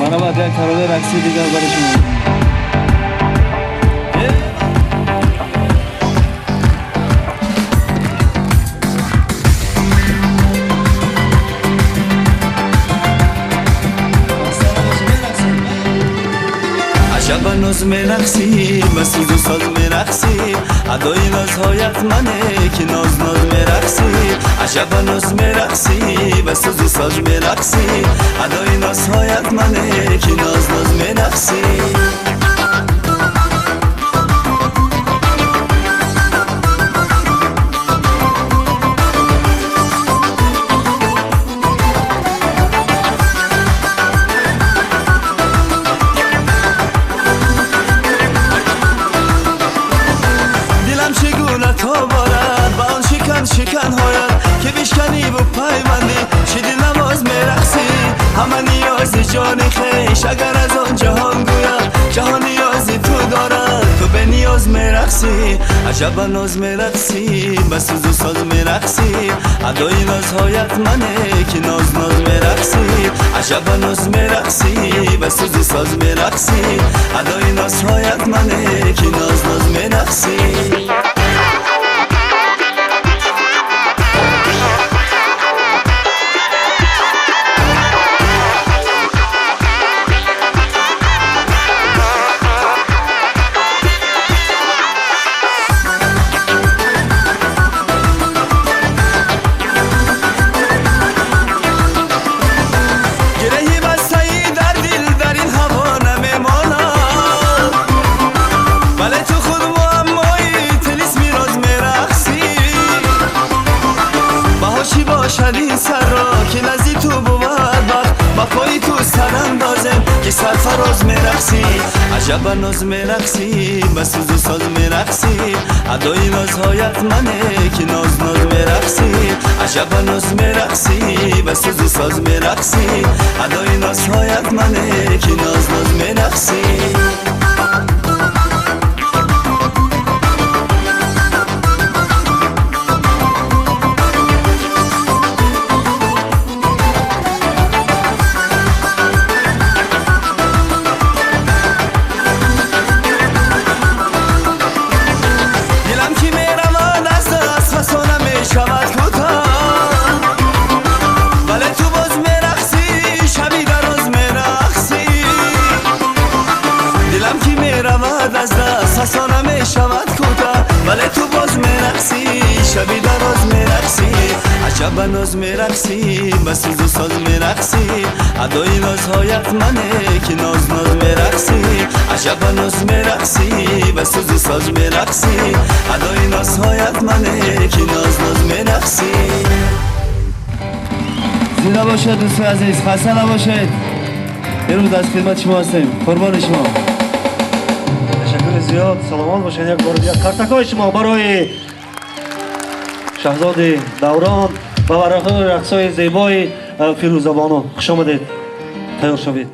مرحبا، یک ترانه رقصی دیگر برای شما. عجبا ناز میرقصی و سوز و ساز میرقصی ادای نازهایت منه که ناز ناز میرقصی عجبا ناز میرقصی و سوز و ساز میرقصی ادای نازهایت منه که ناز ناز میرقصی شکن هایت که بشکنی و پیوندی چی دل نواز میرقصی همه نیاز جان خیش اگر از آن جهان گوید جهان نیازی تو دارد تو به نیاز میرقصی عجبا ناز میرقصی به سوز و ساز میرقصی ادای نازهایت منه که ناز ناز میرقصی عجبا ناز میرقصی به سوز و ساز میرقصی ادای نازهایت منه که ناز ناز میرقصی شدی سر را که نزدی تو بود با پای تو سر اندازم که سرفراز میرقصی عجبا ناز میرقصی به سوز و ساز میرقصی ادای نازهایت منه که ناز ناز میرقصی عجبا ناز میرقصی به سوز و ساز میرقصی ادای نازهایت منه که ناز ناز میرقصی از دست حسانه می شود کوتاه ولی تو باز میرقصی شبی دراز میرقصی عجبا ناز میرقصی به سوز و ساز میرقصی ادای نازهایت منه که ناز ناز میرقصی عجبا ناز میرقصی به سوز و ساز میرقصی ادای نازهایت منه که ناز ناز میرقصی زنده باشد دوستان عزیز، خسته نباشید. امروز از خدمت شما هستیم، قربان شما. تشکر زیاد. سلامات باشین. یک بار دیگر کارتکای شما برای شهزاد دوران و برای رقصای زیبای فیروزه بانو خوش آمدید. تیار شوید.